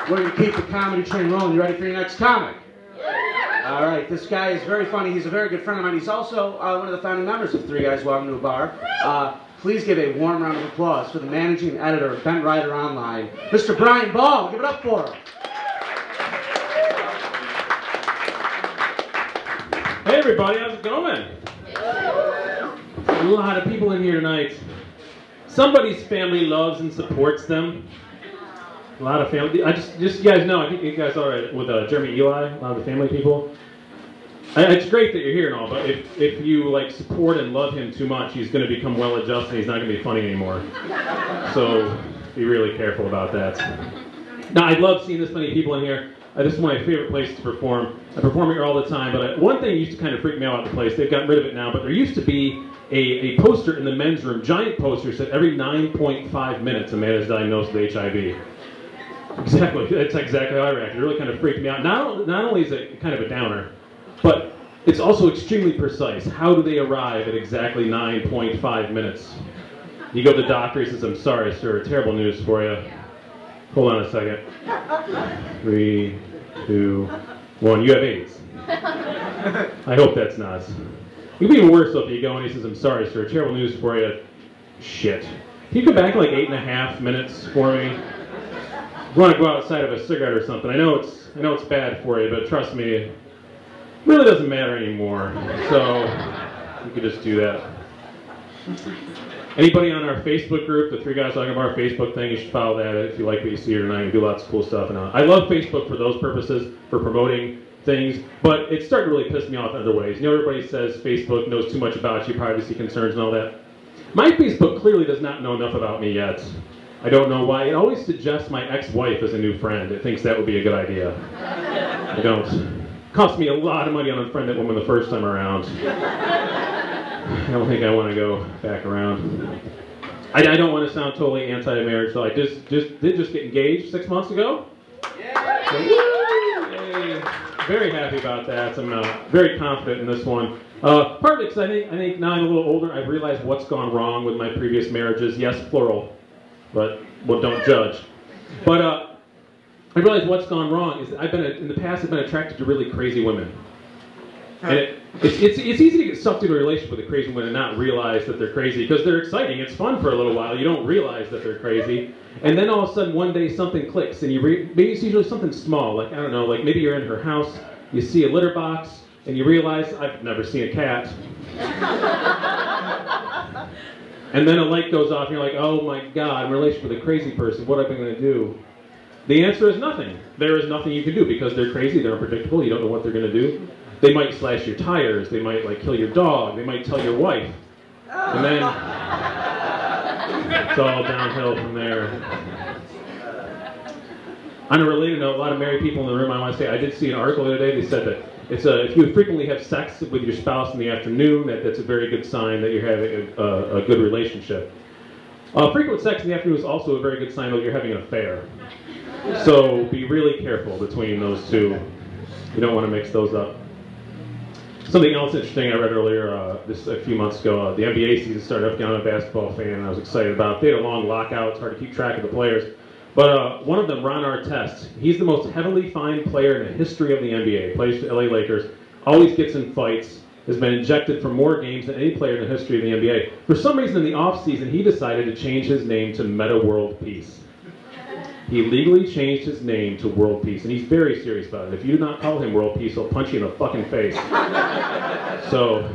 We're going to keep the comedy train rolling. You ready for your next comic? All right, this guy is very funny. He's a very good friend of mine. He's also one of the founding members of Three Guys Walking to a Bar. Please give a warm round of applause for the managing editor of Bent Writer Online, Mr. Bryan Ball. Give it up for him. Hey everybody, how's it going? A lot of people in here tonight. Somebody's family loves and supports them. A lot of family. Just you guys know, I think you guys are with Jeremy Eli, a lot of the family people. It's great that you're here and all, but if you like support and love him too much, he's going to become well-adjusted and he's not going to be funny anymore. So be really careful about that. Now, I love seeing this many people in here. This is one of my favorite places to perform. I perform here all the time, but one thing used to kind of freak me out about the place. They've gotten rid of it now, but there used to be a poster in the men's room, giant poster, said every 9.5 minutes a man is diagnosed with HIV. Exactly, that's exactly how I reacted. It really kind of freaked me out. Not only is it kind of a downer, but it's also extremely precise. How do they arrive at exactly 9.5 minutes? You go to the doctor, he says, "I'm sorry, sir, terrible news for you." Hold on a second. 3, 2, 1. You have AIDS. I hope that's not. It'd be even worse though if you go and he says, "I'm sorry, sir, terrible news for you." Shit. Can you come back in like 8.5 minutes for me? You want to go outside of a cigarette or something? I know it's bad for you, but trust me, it really doesn't matter anymore. So you could just do that. Anybody on our Facebook group, the Three Guys Talking About Our Facebook thing, you should follow that if you like what you see here tonight. We do lots of cool stuff. And I love Facebook for those purposes, for promoting things, but it's starting to really piss me off in other ways. You know, everybody says Facebook knows too much about you, privacy concerns and all that. My Facebook clearly does not know enough about me yet. I don't know why. It always suggests my ex-wife as a new friend. It thinks that would be a good idea. I don't. It cost me a lot of money to unfriend that woman the first time around. I don't think I want to go back around. I don't want to sound totally anti-marriage, so I did just get engaged 6 months ago. So, yay. Very happy about that. I'm very confident in this one. Partly because I think now I'm a little older, I've realized what's gone wrong with my previous marriages. Yes, plural, but well, don't judge. But I realized what's gone wrong is that in the past I've been attracted to really crazy women. And it's easy to get sucked into a relationship with a crazy woman and not realize that they're crazy, because they're exciting, it's fun for a little while, you don't realize that they're crazy, and then all of a sudden one day something clicks, and maybe it's usually something small, like, I don't know, like maybe you're in her house, you see a litter box, and you realize, I've never seen a cat. And then a light goes off, and you're like, oh my god, I'm in a relationship with a crazy person, what am I going to do? The answer is nothing. There is nothing you can do, because they're crazy, they're unpredictable, you don't know what they're going to do. They might slash your tires, they might like kill your dog, they might tell your wife. And then it's all downhill from there. On a related note, a lot of married people in the room, I want to say, I did see an article the other day, they said that if you frequently have sex with your spouse in the afternoon, that's a very good sign that you're having a good relationship. Frequent sex in the afternoon is also a very good sign that you're having an affair. So be really careful between those two. You don't want to mix those up. Something else interesting I read earlier, a few months ago, the NBA season started up. I'm a basketball fan, and I was excited about it. They had a long lockout. It's hard to keep track of the players. But one of them, Ron Artest, he's the most heavily fined player in the history of the NBA. Plays for the LA Lakers, always gets in fights, has been ejected from more games than any player in the history of the NBA. For some reason in the offseason, he decided to change his name to Meta World Peace. He legally changed his name to World Peace, and he's very serious about it. If you do not call him World Peace, he'll punch you in the fucking face. So,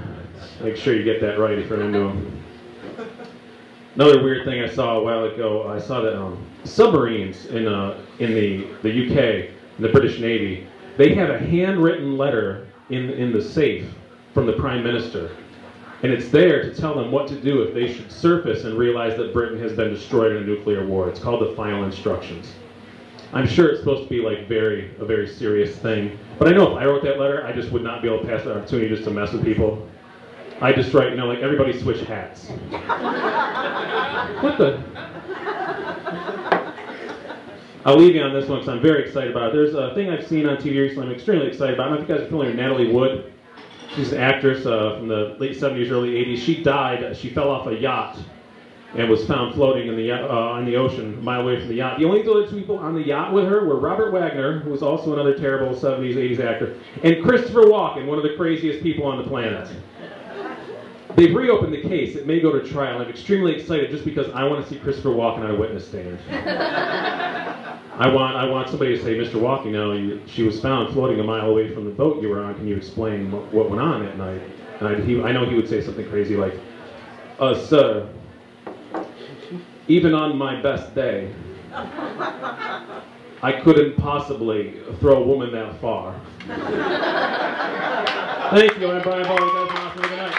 make sure you get that right if you're into him. Another weird thing I saw a while ago, I saw that submarines in the UK, in the British Navy, they have a handwritten letter in the safe from the Prime Minister. And it's there to tell them what to do if they should surface and realize that Britain has been destroyed in a nuclear war. It's called the Final Instructions. I'm sure it's supposed to be like a very serious thing. But I know if I wrote that letter, I just would not be able to pass the opportunity just to mess with people. I just write, like everybody switch hats. What the? I'll leave you on this one because I'm very excited about it. There's a thing I've seen on TV recently I'm extremely excited about. I don't know if you guys are familiar with Natalie Wood. She's an actress from the late 70s, early 80s. She died. She fell off a yacht and was found floating in the ocean a mile away from the yacht. The only other two people on the yacht with her were Robert Wagner, who was also another terrible 70s, 80s actor, and Christopher Walken, one of the craziest people on the planet. They've reopened the case. It may go to trial. I'm extremely excited just because I want to see Christopher Walken on a witness stand. I want somebody to say, Mr. Walken, you know, she was found floating a mile away from the boat you were on. Can you explain what went on that night? And I know he would say something crazy like, sir, even on my best day, I couldn't possibly throw a woman that far. Thank you. I'm Bryan Ball. You guys are awesome. Good night.